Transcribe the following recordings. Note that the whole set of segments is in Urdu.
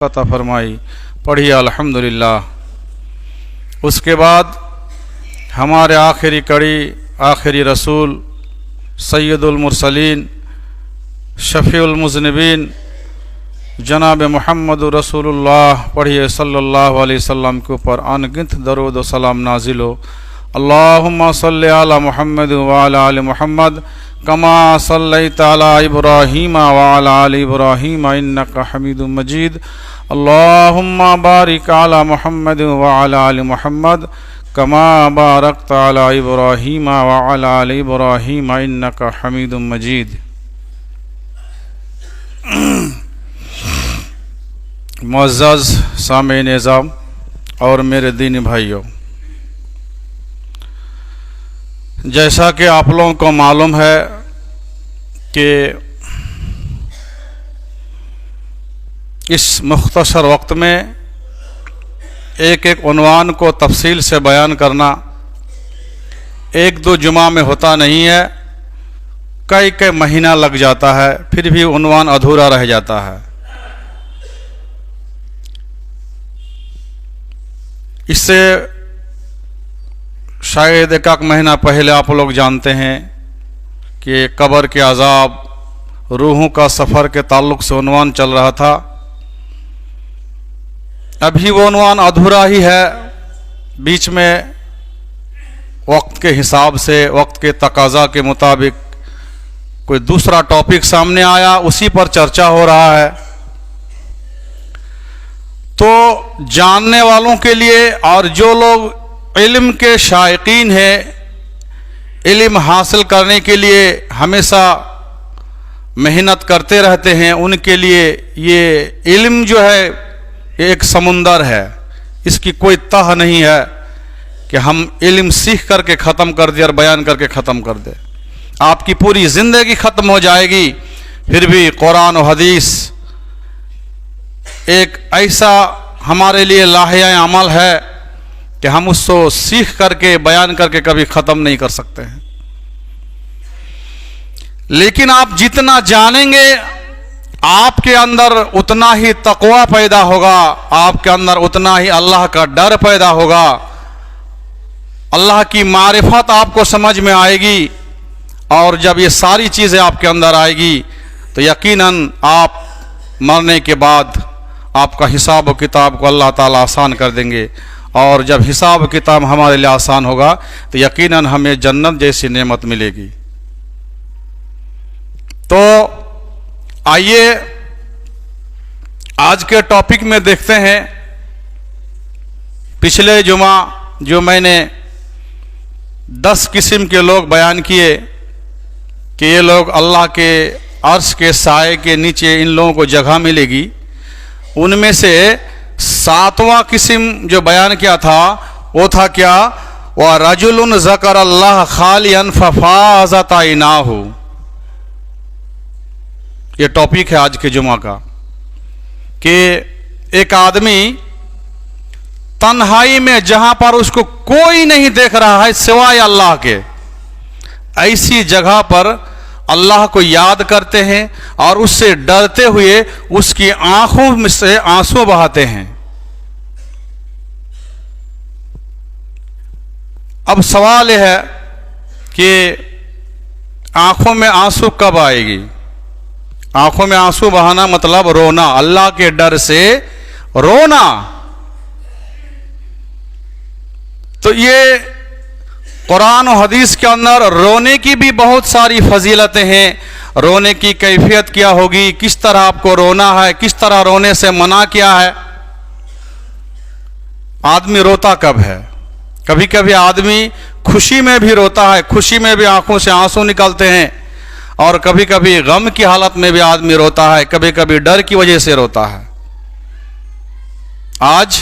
عطا فرمائی. پڑھیے الحمدللہ. اس کے بعد ہمارے آخری کڑی آخری رسول سید المرسلین شفیع المذنبین جناب محمد رسول اللہ پڑھیے صلی اللہ علیہ وسلم کے اوپر انگنت درود و سلام نازل ہو. اللہم صلی علی محمد وعلی آل محمد کما صلیت علی ابراہیم وعلی آل ابراہیم انک حمید مجید. اللہم بارک علی محمد وعلی آل محمد کما بارکت علی ابراہیم وعلی آل ابراہیم انک حمید مجید. معزز سامعین اعظم اور میرے دینی بھائیوں، جیسا کہ آپ لوگوں کو معلوم ہے کہ اس مختصر وقت میں ایک عنوان کو تفصیل سے بیان کرنا ایک دو جمعہ میں ہوتا نہیں ہے، کئی مہینہ لگ جاتا ہے، پھر بھی عنوان ادھورا رہ جاتا ہے. اس سے شاید ایک مہینہ پہلے آپ لوگ جانتے ہیں کہ قبر کے عذاب، روحوں کا سفر کے تعلق سے عنوان چل رہا تھا. ابھی وہ عنوان ادھورا ہی ہے، بیچ میں وقت کے حساب سے، وقت کے تقاضا کے مطابق کوئی دوسرا ٹاپک سامنے آیا، اسی پر چرچا ہو رہا ہے. تو جاننے والوں کے لیے اور جو لوگ علم کے شائقین ہیں، علم حاصل کرنے کے لیے ہمیشہ محنت کرتے رہتے ہیں، ان کے لیے یہ علم جو ہے یہ ایک سمندر ہے، اس کی کوئی تہ نہیں ہے کہ ہم علم سیکھ کر کے ختم کر دیں اور بیان کر کے ختم کر دیں. آپ کی پوری زندگی ختم ہو جائے گی، پھر بھی قرآن و حدیث ایک ایسا ہمارے لیے لاہیہ عمل ہے کہ ہم اس کو سیکھ کر کے بیان کر کے کبھی ختم نہیں کر سکتے ہیں. لیکن آپ جتنا جانیں گے آپ کے اندر اتنا ہی تقوی پیدا ہوگا، آپ کے اندر اتنا ہی اللہ کا ڈر پیدا ہوگا، اللہ کی معرفت آپ کو سمجھ میں آئے گی. اور جب یہ ساری چیزیں آپ کے اندر آئے گی تو یقیناً آپ مرنے کے بعد آپ کا حساب و کتاب کو اللہ تعالیٰ آسان کر دیں گے. اور جب حساب و کتاب ہمارے لیے آسان ہوگا تو یقیناً ہمیں جنت جیسی نعمت ملے گی. تو آئیے آج کے ٹاپک میں دیکھتے ہیں. پچھلے جمعہ جو میں نے 10 قسم کے لوگ بیان کیے کہ یہ لوگ اللہ کے عرش کے سائے کے نیچے ان لوگوں کو جگہ ملے گی، ان میں سے 7واں قسم جو بیان کیا تھا وہ تھا کیا؟ وَرَجُلٌ ذَكَرَ اللَّهَ خَالِيًا فَفَاضَتْ عَيْنَاهُ. یہ ٹاپک ہے آج کے جمعہ کا کہ ایک آدمی تنہائی میں جہاں پر اس کو کوئی نہیں دیکھ رہا ہے سوائے اللہ کے، ایسی جگہ پر اللہ کو یاد کرتے ہیں اور اس سے ڈرتے ہوئے اس کی آنکھوں میں سے آنسو بہاتے ہیں. اب سوال یہ ہے کہ آنکھوں میں آنسو کب آئے گی؟ آنکھوں میں آنسو بہانا مطلب رونا، اللہ کے ڈر سے رونا. تو یہ قرآن و حدیث کے اندر رونے کی بھی بہت ساری فضیلتیں ہیں. رونے کی کیفیت کیا ہوگی، کس طرح آپ کو رونا ہے، کس طرح رونے سے منع کیا ہے. آدمی روتا کب ہے؟ کبھی کبھی آدمی خوشی میں بھی روتا ہے، خوشی میں بھی آنکھوں سے آنسو نکلتے ہیں، اور کبھی کبھی غم کی حالت میں بھی آدمی روتا ہے، کبھی کبھی ڈر کی وجہ سے روتا ہے. آج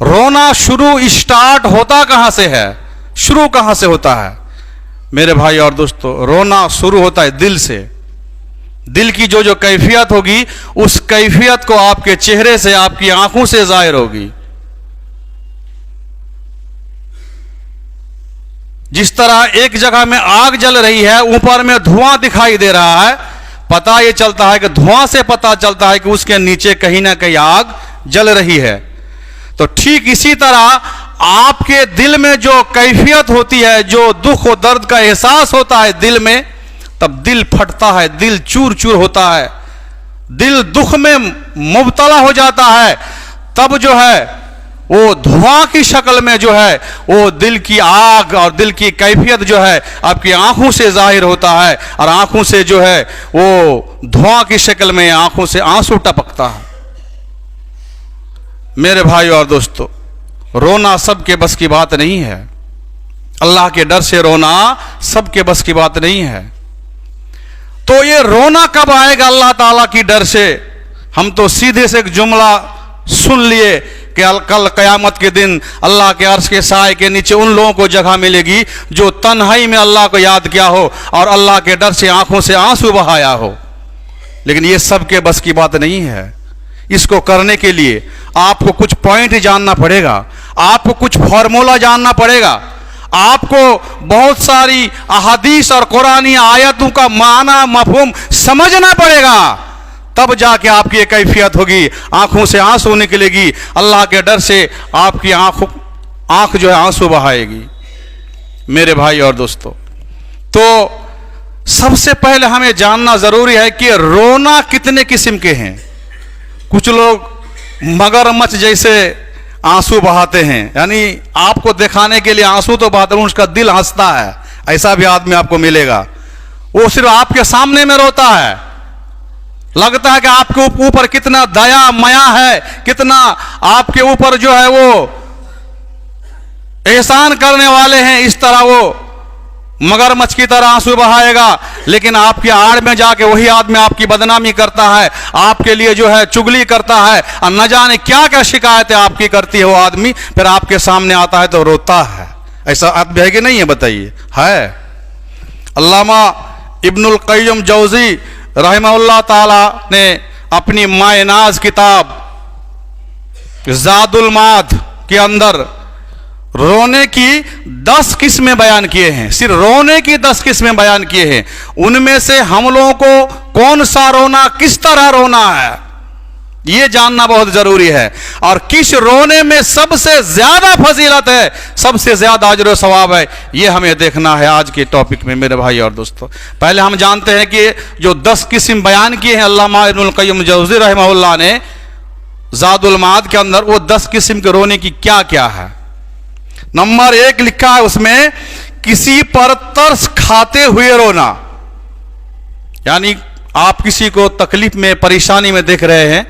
رونا شروع اسٹارٹ ہوتا کہاں سے ہے, شروع کہاں سے ہوتا ہے؟ میرے بھائی اور دوستو, رونا شروع ہوتا ہے دل سے. دل کی جو کیفیت ہوگی اس کیفیت کو آپ کے چہرے سے, آپ کی آنکھوں سے ظاہر ہوگی. جس طرح ایک جگہ میں آگ جل رہی ہے, اوپر میں دھواں دکھائی دے رہا ہے, پتہ یہ چلتا ہے کہ دھواں سے پتہ چلتا ہے کہ اس کے نیچے کہیں نہ کہیں آگ جل رہی ہے. تو ٹھیک اسی طرح آپ کے دل میں جو کیفیت ہوتی ہے, جو دکھ و درد کا احساس ہوتا ہے دل میں, تب دل پھٹتا ہے, دل چور چور ہوتا ہے, دل دکھ میں مبتلا ہو جاتا ہے. تب جو ہے وہ دھواں کی شکل میں جو ہے وہ دل کی آگ اور دل کی کیفیت جو ہے آپ کی آنکھوں سے ظاہر ہوتا ہے, اور آنکھوں سے جو ہے وہ دھواں کی شکل میں آنکھوں سے آنسو ٹپکتا ہے. میرے بھائی اور دوستو, رونا سب کے بس کی بات نہیں ہے. اللہ کے ڈر سے رونا سب کے بس کی بات نہیں ہے. تو یہ رونا کب آئے گا اللہ تعالیٰ کی ڈر سے؟ ہم تو سیدھے سے ایک جملہ سن لیے کہ کل قیامت کے دن اللہ کے عرش کے سائے کے نیچے ان لوگوں کو جگہ ملے گی جو تنہائی میں اللہ کو یاد کیا ہو اور اللہ کے ڈر سے آنکھوں سے آنسو بہایا ہو. لیکن یہ سب کے بس کی بات نہیں ہے. اس کو کرنے کے لیے آپ کو کچھ پوائنٹ جاننا پڑے گا, آپ کو کچھ فارمولہ جاننا پڑے گا, آپ کو بہت ساری احادیث اور قرآنی آیتوں کا معنی مفہوم سمجھنا پڑے گا. تب جا کے آپ کی یہ کیفیت ہوگی, آنکھوں سے آنسو نکلے گی, اللہ کے ڈر سے آپ کی آنکھ جو ہے آنسو بہائے گی. میرے بھائی اور دوستو, تو سب سے پہلے ہمیں جاننا ضروری ہے کہ رونا کتنے قسم کے ہیں. کچھ لوگ مگرمچھ جیسے آنسو بہاتے ہیں, یعنی آپ کو دکھانے کے لیے آنسو تو بہاتے ہیں, اس کا دل ہنستا ہے. ایسا بھی آدمی آپ کو ملے گا, وہ صرف آپ کے سامنے میں روتا ہے, لگتا ہے کہ آپ کے اوپر کتنا دیا میا ہے, کتنا آپ کے اوپر جو ہے وہ احسان کرنے والے ہیں, اس طرح وہ مگرمچھ کی طرح آنسو بہائے گا. لیکن آپ کی آڑ میں جا کے وہی آدمی آپ کی بدنامی کرتا ہے, آپ کے لیے جو ہے چگلی کرتا ہے, اور نہ جانے کیا کیا شکایتیں آپ کی کرتی ہے وہ آدمی, پھر آپ کے سامنے آتا ہے تو روتا ہے. ایسا آدمی ہے کہ نہیں ہے؟ بتائیے. ہے. علامہ ابن القیم جوزی رحمہ اللہ تعالی نے اپنی مائے ناز کتاب زاد المعاد کے اندر رونے کی 10 قسمیں بیان کیے ہیں. صرف رونے کی 10 قسمیں بیان کیے ہیں. ان میں سے ہم لوگوں کو کون سا رونا, کس طرح رونا ہے, یہ جاننا بہت ضروری ہے. اور کس رونے میں سب سے زیادہ فضیلت ہے, سب سے زیادہ اجر و ثواب ہے, یہ ہمیں دیکھنا ہے آج کے ٹاپک میں. میرے بھائی اور دوستو, پہلے ہم جانتے ہیں کہ جو 10 قسم بیان کیے ہیں علامہ ابن القیم جوزی رحمہ اللہ نے زاد المعاد کے اندر, وہ 10 قسم کے رونے کی کیا کیا ہے. نمبر 1 لکھا ہے اس میں, کسی پر ترس کھاتے ہوئے رونا. یعنی آپ کسی کو تکلیف میں, پریشانی میں دیکھ رہے ہیں,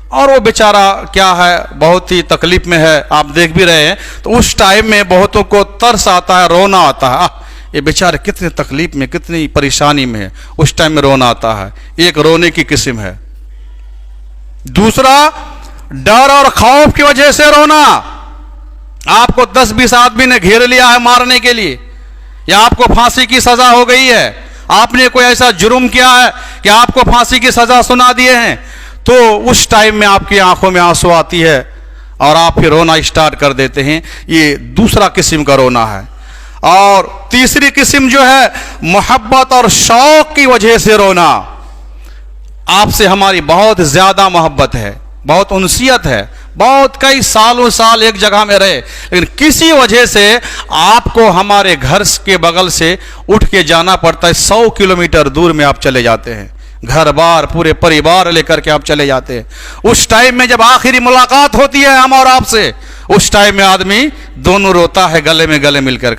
اور وہ بیچارہ کیا ہے بہت ہی تکلیف میں ہے, آپ دیکھ بھی رہے ہیں, تو اس ٹائم میں بہتوں کو ترس آتا ہے, رونا آتا ہے. یہ بیچارے کتنے تکلیف میں, کتنی پریشانی میں ہے, اس ٹائم میں رونا آتا ہے. ایک رونے کی قسم ہے. دوسرا, ڈر اور خوف کی وجہ سے رونا. آپ کو 10-20 آدمی نے گھیر لیا ہے مارنے کے لیے, یا آپ کو پھانسی کی سزا ہو گئی ہے, آپ نے کوئی ایسا جرم کیا ہے کہ آپ کو پھانسی کی سزا سنا دیے ہیں, تو اس ٹائم میں آپ کی آنکھوں میں آنسو آتی ہے اور آپ پھر رونا اسٹارٹ کر دیتے ہیں. یہ دوسرا قسم کا رونا ہے. اور تیسری قسم جو ہے, محبت اور شوق کی وجہ سے رونا. آپ سے ہماری بہت زیادہ محبت ہے, بہت انسیت ہے, بہت کئی سالوں سال ایک جگہ میں رہے, لیکن کسی وجہ سے آپ کو ہمارے گھر کے بغل سے اٹھ کے جانا پڑتا ہے, 100 کلومیٹر دور میں آپ چلے جاتے ہیں, گھر بار پورے پریوار لے کر کے آپ چلے جاتے ہیں. اس ٹائم میں جب آخری ملاقات ہوتی ہے ہم اور آپ سے, اس ٹائم میں آدمی دونوں روتا ہے گلے میں گلے مل کر,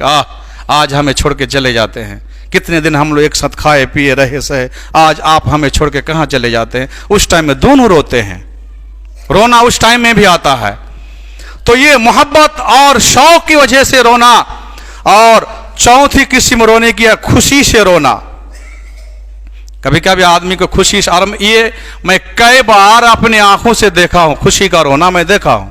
آج ہمیں چھوڑ کے چلے جاتے ہیں, کتنے دن ہم لوگ ایک ساتھ کھائے پیے رہے سہے, آج آپ ہمیں چھوڑ کے کہاں چلے جاتے ہیں. اس ٹائم میں دونوں روتے ہیں, رونا اس ٹائم میں بھی آتا ہے. تو یہ محبت اور شوق کی وجہ سے رونا. اور چوتھی قسم رونے کی ہے خوشی سے رونا. کبھی کبھی آدمی کو خوشی سے, یہ میں کئی بار اپنی آنکھوں سے دیکھا ہوں, خوشی کا رونا میں دیکھا ہوں.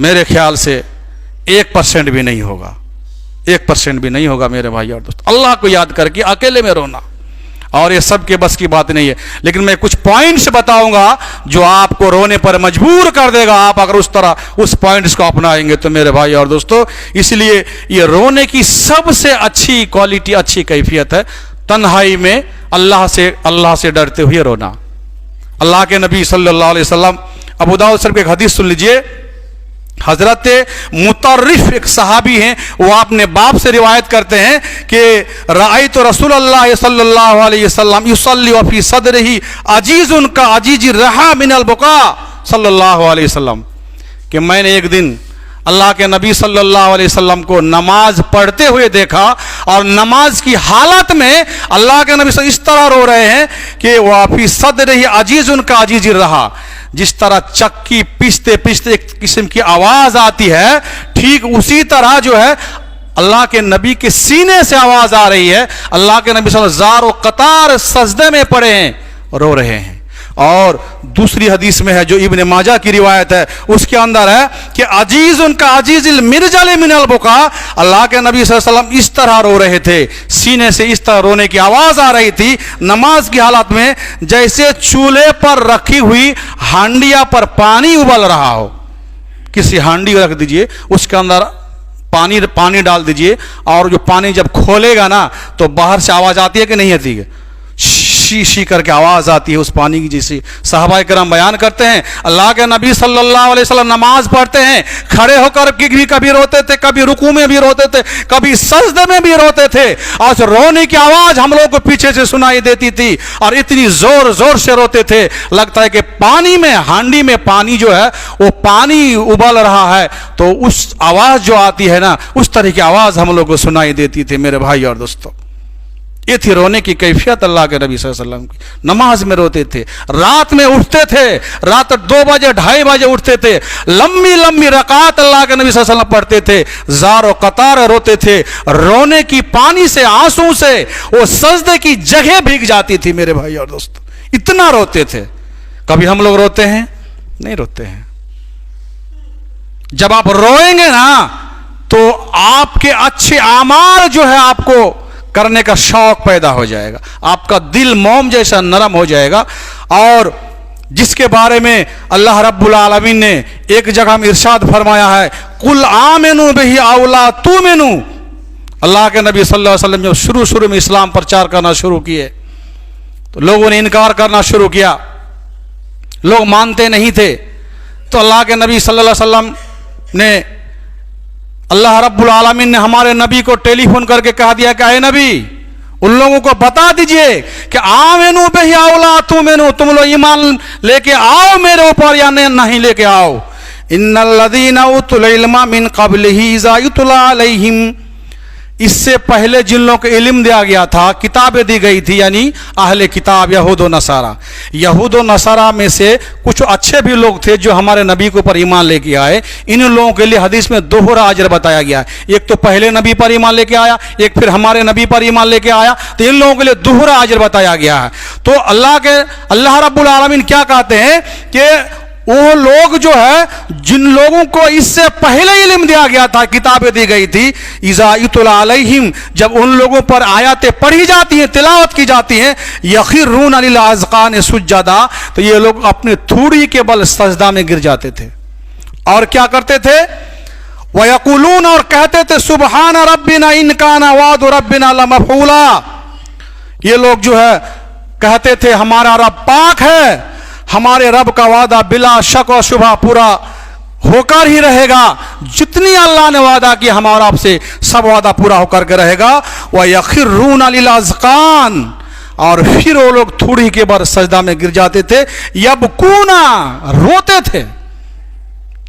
میرے خیال سے 1% بھی نہیں ہوگا، 1% بھی نہیں ہوگا میرے بھائی اور دوست، اللہ کو یاد کر کے اکیلے میں رونا، اور یہ سب کے بس کی بات نہیں ہے، لیکن میں کچھ پوائنٹس بتاؤں گا جو آپ کو رونے پر مجبور کر دے گا، آپ اگر اس طرح اس پوائنٹس کو اپنائیں گے تو میرے بھائی اور دوستو۔ اس لیے یہ رونے کی سب سے اچھی کوالٹی، اچھی کیفیت ہے تنہائی میں اللہ سے ڈرتے ہوئے رونا۔ اللہ کے نبی صلی اللہ علیہ وسلم، ابو داؤد شریف کی ایک حدیث سن لیجئے، حضرت مطرف ایک صحابی ہیں، وہ اپنے باپ سے روایت کرتے ہیں کہ رأیت رسول اللہ صلی اللہ علیہ وسلم یصلی وفی صدرہ عجیز کا عجیج رہا من البکاء صلی اللہ علیہ وسلم، کہ میں نے ایک دن اللہ کے نبی صلی اللہ علیہ وسلم کو نماز پڑھتے ہوئے دیکھا، اور نماز کی حالت میں اللہ کے نبی اس طرح رو رہے ہیں کہ وفی صدرہ عجیز کا عجیج رہا، جس طرح چکی پیستے پیستے ایک قسم کی آواز آتی ہے، ٹھیک اسی طرح جو ہے اللہ کے نبی کے سینے سے آواز آ رہی ہے۔ اللہ کے نبی صلی اللہ علیہ وسلم زار و قطار سجدے میں پڑے ہیں، رو رہے ہیں۔ اور دوسری حدیث میں ہے جو ابن ماجہ کی روایت ہے، اس کے اندر ہے کہ عجیز ان کا عجیز المرجل من البکاء، اللہ کے نبی صلی اللہ علیہ وسلم اس طرح رو رہے تھے، سینے سے اس طرح رونے کی آواز آ رہی تھی نماز کی حالت میں، جیسے چولہے پر رکھی ہوئی ہانڈیا پر پانی ابل رہا ہو۔ کسی ہانڈی رکھ دیجئے، اس کے اندر پانی ڈال دیجئے، اور جو پانی جب کھولے گا نا تو باہر سے آواز آتی ہے کہ نہیں آتی ہے؟ شی شی کر کے آواز آتی ہے اس پانی کی جیسی۔ صحابہ کرام بیان کرتے ہیں اللہ کے نبی صلی اللہ علیہ وسلم نماز پڑھتے ہیں، کھڑے ہو کر بھی کبھی روتے تھے، کبھی رکوع میں بھی روتے تھے، کبھی سجدے میں بھی روتے تھے، اور رونے کی آواز ہم لوگوں کو پیچھے سے سنائی دیتی تھی، اور اتنی زور زور سے روتے تھے لگتا ہے کہ پانی میں، ہانڈی میں پانی جو ہے وہ پانی ابل رہا ہے، تو اس آواز جو آتی ہے نا اس طرح کی آواز ہم لوگوں کو سنائی دیتی تھی میرے بھائی اور دوستوں۔ یہ تھی رونے کی کیفیت اللہ کے نبی صلی اللہ علیہ وسلم کی۔ نماز میں روتے تھے، رات میں اٹھتے تھے، رات 2 بجے 2:30 بجے اٹھتے تھے، لمبی لمبی رکعت اللہ کے نبی صلی اللہ علیہ وسلم پڑھتے تھے، زار و قطار روتے تھے، رونے کی پانی سے، آنسو سے وہ سجدے کی جگہ بھیگ جاتی تھی میرے بھائی اور دوست، اتنا روتے تھے۔ کبھی ہم لوگ روتے ہیں؟ نہیں روتے ہیں۔ جب آپ روئیں گے نا تو آپ کے اچھے اعمال جو ہے آپ کو کرنے کا شوق پیدا ہو جائے گا، آپ کا دل موم جیسا نرم ہو جائے گا۔ اور جس کے بارے میں اللہ رب العالمین نے ایک جگہ میں ارشاد فرمایا ہے، قل آمنوا بہ او لا تؤمنوا، اللہ کے نبی صلی اللہ علیہ وسلم جب شروع میں اسلام پرچار کرنا شروع کیے تو لوگوں نے انکار کرنا شروع کیا، لوگ مانتے نہیں تھے، تو اللہ کے نبی صلی اللہ علیہ وسلم نے، اللہ رب العالمین نے ہمارے نبی کو ٹیلی فون کر کے کہا دیا کہ اے نبی ان لوگوں کو بتا دیجئے کہ آمنوا بہ او لا تؤمنوا، تم لوگ ایمان لے کے آؤ میرے اوپر یا نہیں لے کے آؤ۔ ان الذین اوتوا العلم من قبلہ اذا یتلی علیہم، اس سے پہلے جن لوگوں کو علم دیا گیا تھا، کتابیں دی گئی تھی، یعنی اہل کتاب یہود و نصارہ، یہود و نصارہ میں سے کچھ اچھے بھی لوگ تھے جو ہمارے نبی کے اوپر ایمان لے کے آئے، ان لوگوں کے لیے حدیث میں دوہرا اجر بتایا گیا ہے، ایک تو پہلے نبی پر ایمان لے کے آیا، ایک پھر ہمارے نبی پر ایمان لے کے آیا، تو ان لوگوں کے لیے دوہرا اجر بتایا گیا ہے۔ تو اللہ رب العالمین کیا کہتے ہیں کہ وہ لوگ جو ہے جن لوگوں کو اس سے پہلے علم دیا گیا تھا، کتابیں دی گئی تھی، اذا یتلی علیہم، جب ان لوگوں پر آیاتیں پڑھی جاتی ہیں، تلاوت کی جاتی ہیں، یخرون للاذقان سجدا، تو یہ لوگ اپنے تھوڑی کے بل سجدہ میں گر جاتے تھے، اور کیا کرتے تھے، ویقولون، اور کہتے تھے سبحان ربنا ان کان وعد ربنا لمفعولا، یہ لوگ جو ہے کہتے تھے ہمارا رب پاک ہے، ہمارے رب کا وعدہ بلا شک و شبہ پورا ہو کر ہی رہے گا، جتنی اللہ نے وعدہ کیا ہمارا آپ سے سب وعدہ پورا ہو کر کے رہے گا۔ وَيَخِرُّونَ لِلْأَذْقَانِ، اور پھر وہ لوگ تھوڑی کے بار سجدہ میں گر جاتے تھے، یبکونا، روتے تھے،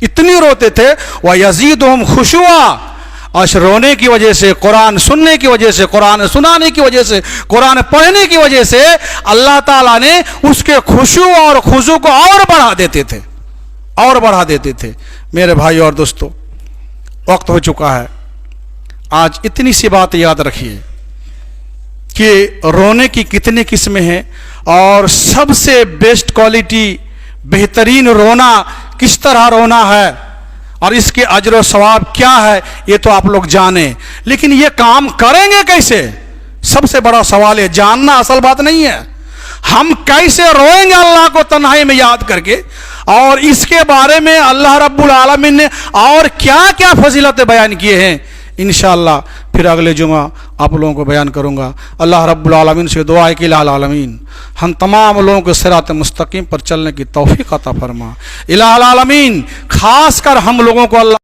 اتنی روتے تھے، وَيَزِيدُهُمْ خُشُوعًا، اور رونے کی وجہ سے، قرآن سننے کی وجہ سے، قرآن سنانے کی وجہ سے، قرآن پڑھنے کی وجہ سے اللہ تعالیٰ نے اس کے خشوع اور خضوع کو اور بڑھا دیتے تھے، اور بڑھا دیتے تھے۔ میرے بھائی اور دوستو، وقت ہو چکا ہے، آج اتنی سی بات یاد رکھیے کہ رونے کی کتنی قسمیں ہیں، اور سب سے بیسٹ کوالٹی، بہترین رونا کس طرح رونا ہے، اور اس کے اجر و ثواب کیا ہے یہ تو آپ لوگ جانیں، لیکن یہ کام کریں گے کیسے؟ سب سے بڑا سوال ہے، جاننا اصل بات نہیں ہے۔ ہم کیسے روئیں گے اللہ کو تنہائی میں یاد کر کے، اور اس کے بارے میں اللہ رب العالمین نے اور کیا کیا فضیلتیں بیان کیے ہیں، انشاءاللہ پھر اگلے جمعہ آپ لوگوں کو بیان کروں گا۔ اللہ رب العالمین سے دعا ہے کہ الہ العالمین ہم تمام لوگوں کو صراط مستقیم پر چلنے کی توفیق عطا فرما۔ الہ العالمین خاص کر ہم لوگوں کو اللہ